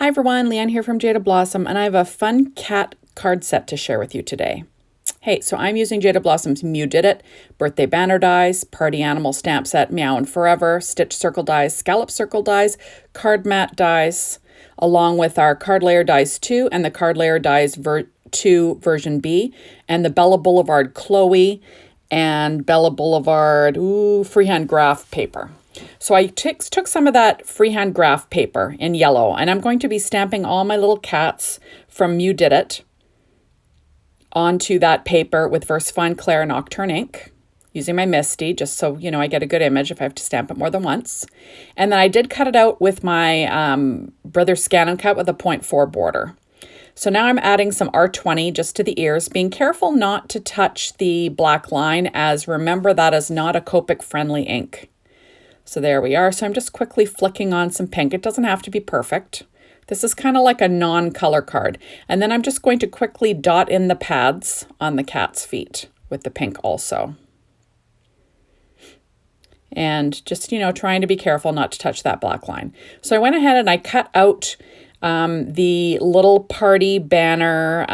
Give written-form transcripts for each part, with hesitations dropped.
Hi everyone, Leanne here from Jaded Blossom, and I have a fun cat card set to share with you today. Hey, so I'm using Jaded Blossom's Mew Did It, birthday banner dies, party animal stamp set, Meow and Forever, stitched circle dies, scalloped circle dies, card mat dies, along with our card layer dies 2 and the card layer dies 2 version B, and the Bella Boulevard Chloe and Bella Boulevard freehand graph paper. So I took some of that freehand graph paper in yellow, and I'm going to be stamping all my little cats from Mew Did It onto that paper with VersaFine Clair Nocturne ink, using my Misty, just so you know I get a good image if I have to stamp it more than once. And then I did cut it out with my Brother Scan and Cut with a 0.4 border. So now I'm adding some R20 just to the ears, being careful not to touch the black line, as remember that is not a Copic friendly ink. So there we are. So I'm just quickly flicking on some pink. It doesn't have to be perfect. This is kind of like a non-color card. And then I'm just going to quickly dot in the pads on the cat's feet with the pink also. And just, you know, trying to be careful not to touch that black line. So I went ahead and I cut out the little party banner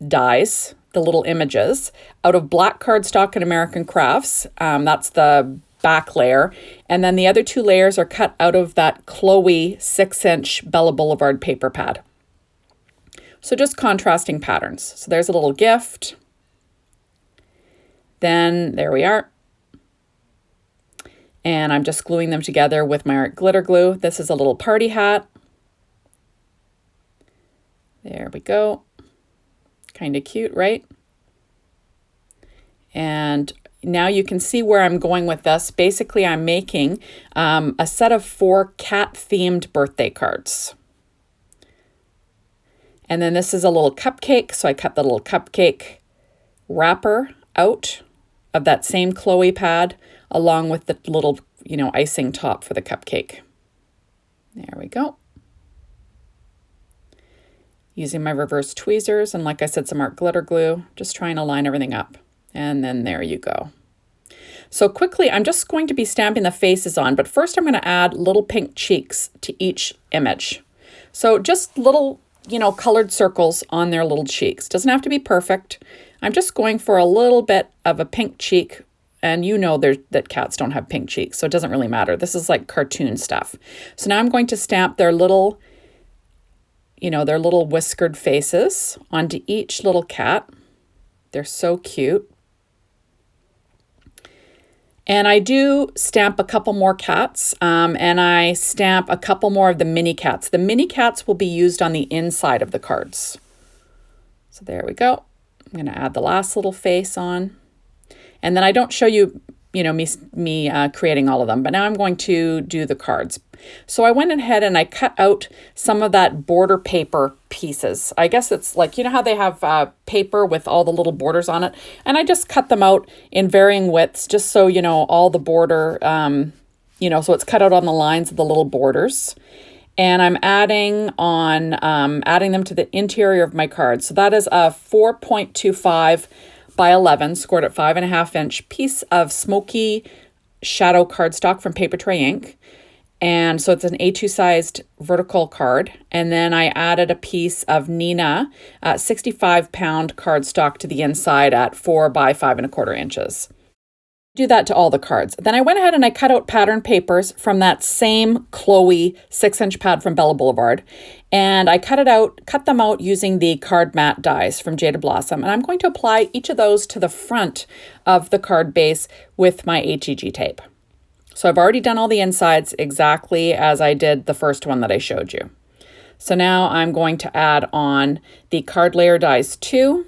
dies, the little images, out of black cardstock and American Crafts. That's the back layer, and then the other 2 layers are cut out of that Chloe 6-inch Bella Boulevard paper pad. So just contrasting patterns. So there's a little gift. Then there we are. And I'm just gluing them together with my art glitter glue. This is a little party hat. There we go. Kind of cute, right? And now you can see where I'm going with this. Basically, I'm making a set of 4 cat-themed birthday cards. And then this is a little cupcake, so I cut the little cupcake wrapper out of that same Chloe pad, along with the little, you know, icing top for the cupcake. There we go. Using my reverse tweezers, and like I said, some art glitter glue, just trying to line everything up. And then there you go. So quickly, I'm just going to be stamping the faces on, but first I'm going to add little pink cheeks to each image. So just little, you know, colored circles on their little cheeks. Doesn't have to be perfect. I'm just going for a little bit of a pink cheek, and you know that cats don't have pink cheeks, so it doesn't really matter. This is like cartoon stuff. So now I'm going to stamp their little, you know, their little whiskered faces onto each little cat. They're so cute. And I do stamp a couple more cats, and I stamp a couple more of the mini cats. The mini cats will be used on the inside of the cards. So there we go. I'm going to add the last little face on. And then I don't show you, you know, me creating all of them, but now I'm going to do the cards. So I went ahead and I cut out some of that border paper pieces. I guess it's like, you know how they have paper with all the little borders on it? And I just cut them out in varying widths, just so, you know, all the border, you know, so it's cut out on the lines of the little borders. And I'm adding them to the interior of my card. So that is a 4.25 by 11, scored at 5.5-inch piece of smoky shadow cardstock from Paper Tray Ink. And so it's an A2 sized vertical card. And then I added a piece of Nina 65-pound cardstock to the inside at 4 by 5.25 inches. Do that to all the cards. Then I went ahead and I cut out pattern papers from that same Chloe 6-inch pad from Bella Boulevard. And I cut them out using the card mat dies from Jaded Blossom. And I'm going to apply each of those to the front of the card base with my HEG tape. So I've already done all the insides exactly as I did the first one that I showed you. So now I'm going to add on the card layer dies 2.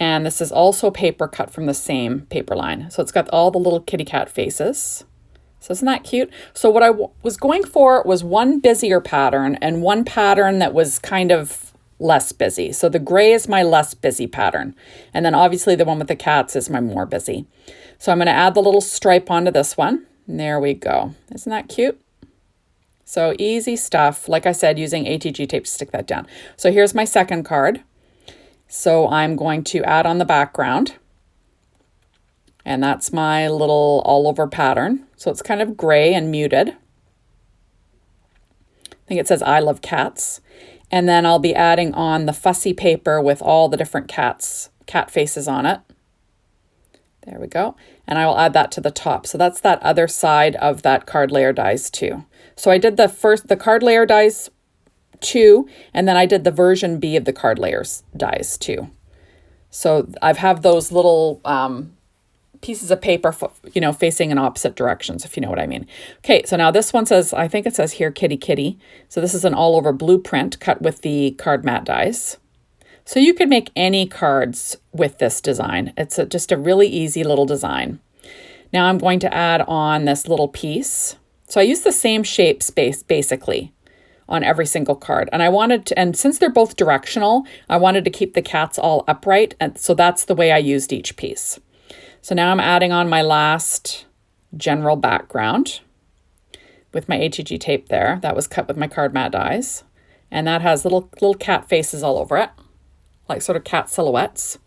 And this is also paper cut from the same paper line. So it's got all the little kitty cat faces. So isn't that cute? So what I was going for was one busier pattern and one pattern that was kind of less busy. So the gray is my less busy pattern. And then obviously the one with the cats is my more busy. So I'm going to add the little stripe onto this one. And there we go. Isn't that cute? So easy stuff. Like I said, using ATG tape to stick that down. So here's my second card. So I'm going to add on the background. And that's my little all over pattern. So it's kind of gray and muted. think it says I love cats. And then I'll be adding on the fussy paper with all the different cat faces on it. There we go. And I will add that to the top. So that's that other side of that card layer dies too. So I did the card layer dies 2, and then I did the version B of the card layers dies 2. So I have those little pieces of paper, facing in opposite directions, if you know what I mean. Okay, so now this one says, I think it says here, kitty kitty. So this is an all over blueprint cut with the card mat dies. So you could make any cards with this design. It's just a really easy little design. Now I'm going to add on this little piece. So I use the same shape space basically on every single card. And I wanted to, and since they're both directional, I wanted to keep the cats all upright. And so that's the way I used each piece. So now I'm adding on my last general background with my HEG tape there. That was cut with my card mat dies. And that has little cat faces all over it, like sort of cat silhouettes.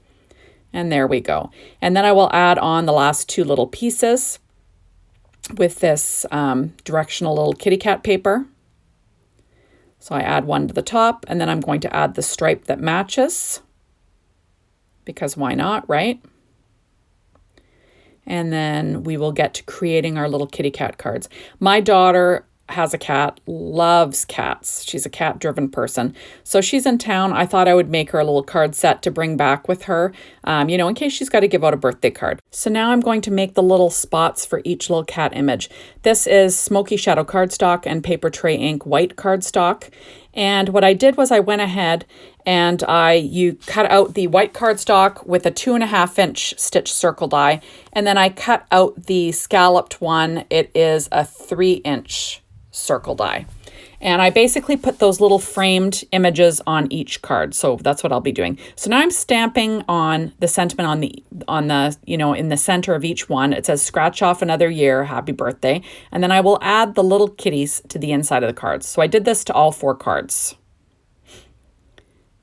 And there we go. And then I will add on the last 2 little pieces with this directional little kitty cat paper. So I add one to the top, and then I'm going to add the stripe that matches, because why not, right? And then we will get to creating our little kitty cat cards. My daughter has a cat, loves cats. She's a cat-driven person. So she's in town. I thought I would make her a little card set to bring back with her, in case she's got to give out a birthday card. So now I'm going to make the little spots for each little cat image. This is Smoky Shadow cardstock and Paper Tray Ink white cardstock. And what I did was I went ahead and you cut out the white cardstock with a 2.5-inch stitched circle die. And then I cut out the scalloped one. It is a 3-inch circle die. And I basically put those little framed images on each card. So that's what I'll be doing. So now I'm stamping on the sentiment on the in the center of each one. It says scratch off another year, happy birthday. And then I will add the little kitties to the inside of the cards. So I did this to all 4 cards.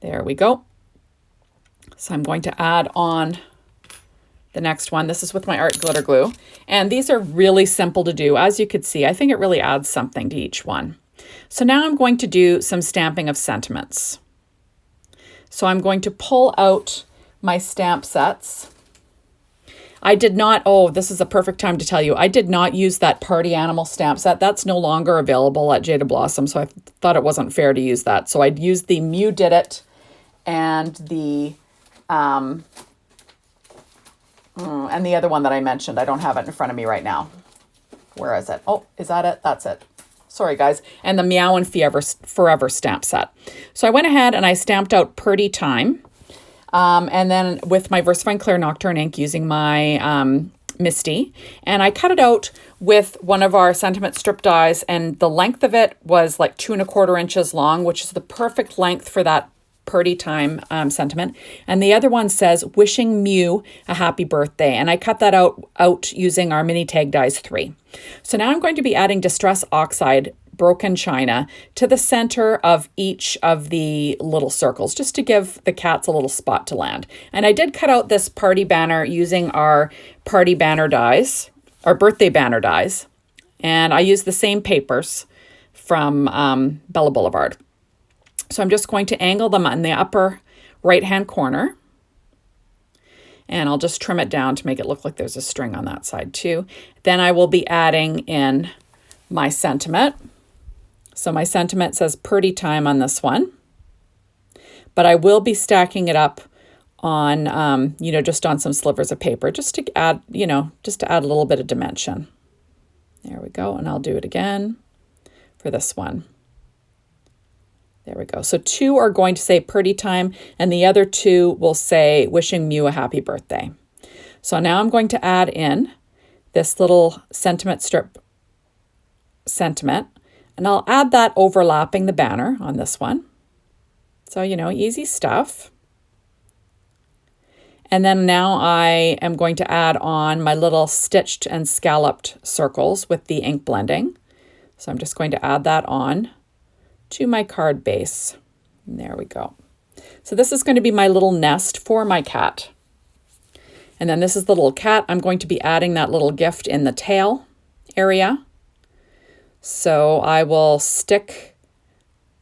There we go. So I'm going to add on the next one. This is with my art glitter glue. And these are really simple to do. As you could see, I think it really adds something to each one. So now I'm going to do some stamping of sentiments. So I'm going to pull out my stamp sets. I did not, this is a perfect time to tell you, I did not use that party animal stamp set. That's no longer available at Jaded Blossom, so I thought it wasn't fair to use that. So I'd used the Mew Did It and the other one that I mentioned. I don't have it in front of me right now. Where is it? Oh, is that it? That's it. Sorry, guys. And the Meow and Forever stamp set. So I went ahead and I stamped out Purrty Time. And then with my VersaFine Clear Nocturne ink using my Misty. And I cut it out with one of our sentiment strip dies. And the length of it was like 2¼ inches long, which is the perfect length for that Purrty Time sentiment. And the other one says, wishing Mew a happy birthday. And I cut that out using our mini tag dies 3. So now I'm going to be adding Distress Oxide broken china to the center of each of the little circles, just to give the cats a little spot to land. And I did cut out this party banner using our party banner dies, our birthday banner dies. And I used the same papers from Bella Boulevard. So I'm just going to angle them in the upper right-hand corner. And I'll just trim it down to make it look like there's a string on that side too. Then I will be adding in my sentiment. So my sentiment says Purrty Time on this one. But I will be stacking it up on, just on some slivers of paper, just to add, just to add a little bit of dimension. There we go. And I'll do it again for this one. There we go. So 2 are going to say Purrty Time, and the other 2 will say wishing Mew a happy birthday. So now I'm going to add in this little sentiment strip sentiment, and I'll add that overlapping the banner on this one. So, easy stuff. And then now I am going to add on my little stitched and scalloped circles with the ink blending. So I'm just going to add that on to my card base. And there we go. So this is going to be my little nest for my cat. And then this is the little cat. I'm going to be adding that little gift in the tail area. So I will stick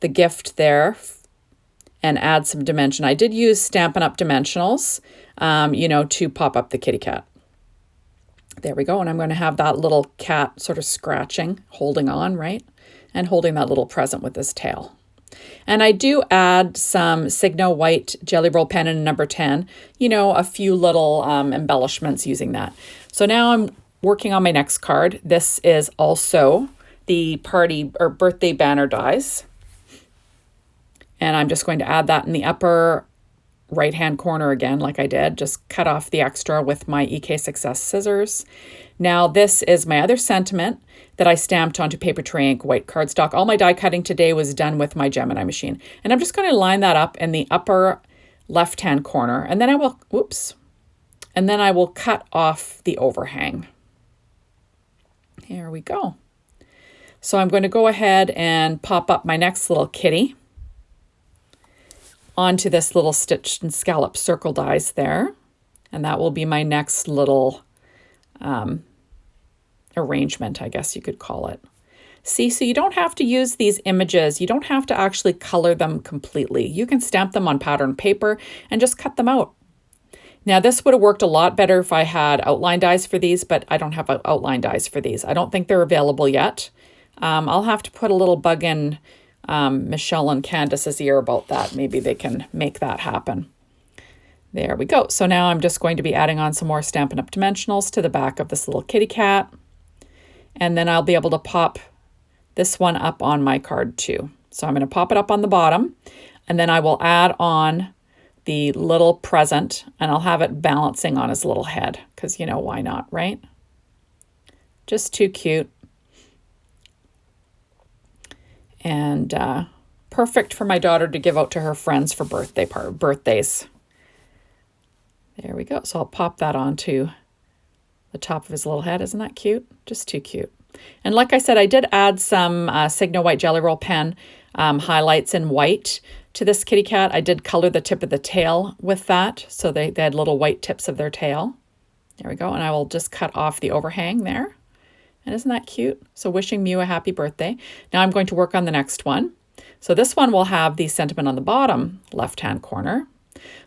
the gift there and add some dimension. I did use Stampin' Up! Dimensionals, you know, to pop up the kitty cat. There we go. And I'm going to have that little cat sort of scratching, holding on, right? And holding that little present with his tail. And I do add some Signo white Jelly Roll pen in number 10, you know, a few little embellishments using that. So now I'm working on my next card. This is also the party or birthday banner dies. And I'm just going to add that in the upper right-hand corner again, like I did. Just cut off the extra with my EK Success scissors. Now this is my other sentiment that I stamped onto paper tray ink white cardstock. All my die cutting today was done with my Gemini machine. And I'm just going to line that up in the upper left-hand corner. And then I will, whoops, and then I will cut off the overhang. Here we go. So I'm going to go ahead and pop up my next little kitty onto this little Stitched and Scalloped Circle dies there. And that will be my next little arrangement, I guess you could call it. See, so you don't have to use these images. You don't have to actually color them completely. You can stamp them on pattern paper and just cut them out. Now this would have worked a lot better if I had outline dies for these, but I don't have outline dies for these. I don't think they're available yet. I'll have to put a little bug in Michelle and Candace's ear about that. Maybe they can make that happen. There we go. So now I'm just going to be adding on some more Stampin' Up! Dimensionals to the back of this little kitty cat. And then I'll be able to pop this one up on my card too. So I'm going to pop it up on the bottom, and then I will add on the little present, and I'll have it balancing on his little head because, you know, why not, right? Just too cute. And perfect for my daughter to give out to her friends for birthdays. There we go. So I'll pop that onto the top of his little head. Isn't that cute? Just too cute. And like I said, I did add some Signo white Jelly Roll pen highlights in white to this kitty cat. I did color the tip of the tail with that, so they had little white tips of their tail. There we go. And I will just cut off the overhang there. And isn't that cute? So wishing Mew a happy birthday. Now I'm going to work on the next one. So this one will have the sentiment on the bottom left-hand corner.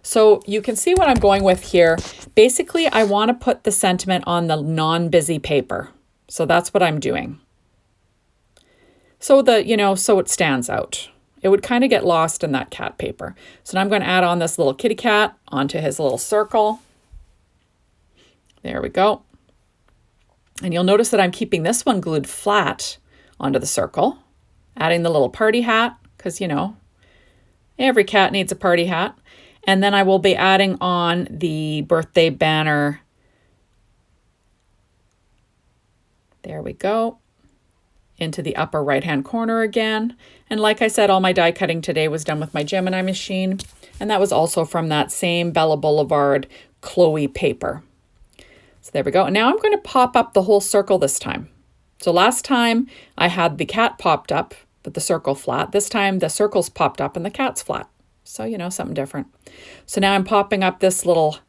So you can see what I'm going with here. Basically, I want to put the sentiment on the non-busy paper. So that's what I'm doing. So so it stands out. It would kind of get lost in that cat paper. So now I'm going to add on this little kitty cat onto his little circle. There we go. And you'll notice that I'm keeping this one glued flat onto the circle, adding the little party hat, because, you know, every cat needs a party hat. And then I will be adding on the birthday banner. There we go. Into the upper right-hand corner again. And like I said, all my die cutting today was done with my Gemini machine. And that was also from that same Bella Boulevard Chloe paper. So there we go. And now I'm going to pop up the whole circle this time. So last time I had the cat popped up, but the circle flat. This time the circle's popped up and the cat's flat. So, you know, something different. So now I'm popping up this little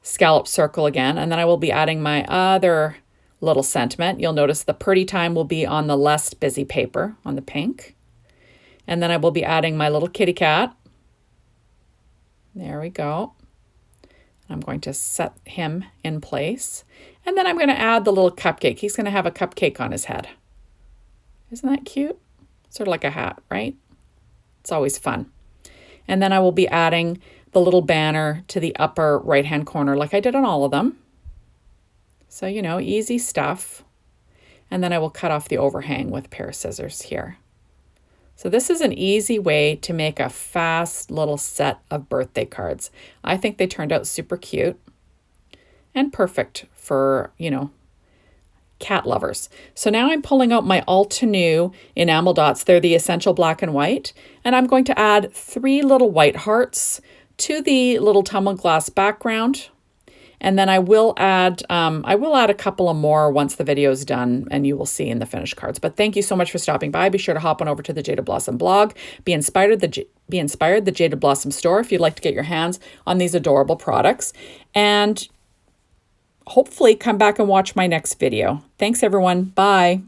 scallop circle again, and then I will be adding my other little sentiment. You'll notice the Purrty Time will be on the less busy paper, on the pink. And then I will be adding my little kitty cat. There we go. I'm going to set him in place. And then I'm going to add the little cupcake. He's going to have a cupcake on his head. Isn't that cute? Sort of like a hat, right? It's always fun. And then I will be adding the little banner to the upper right-hand corner like I did on all of them. So, you know, easy stuff. And then I will cut off the overhang with a pair of scissors here. So this is an easy way to make a fast little set of birthday cards. I think they turned out super cute and perfect for, you know, cat lovers. So now I'm pulling out my Altenew enamel dots. They're the Essential Black and White. And I'm going to add 3 little white hearts to the little tumbled glass background. And then I will add a couple of more once the video is done, and you will see in the finished cards. But thank you so much for stopping by. Be sure to hop on over to the Jaded Blossom blog. Be inspired, the Jaded Blossom store, if you'd like to get your hands on these adorable products. And hopefully come back and watch my next video. Thanks, everyone. Bye.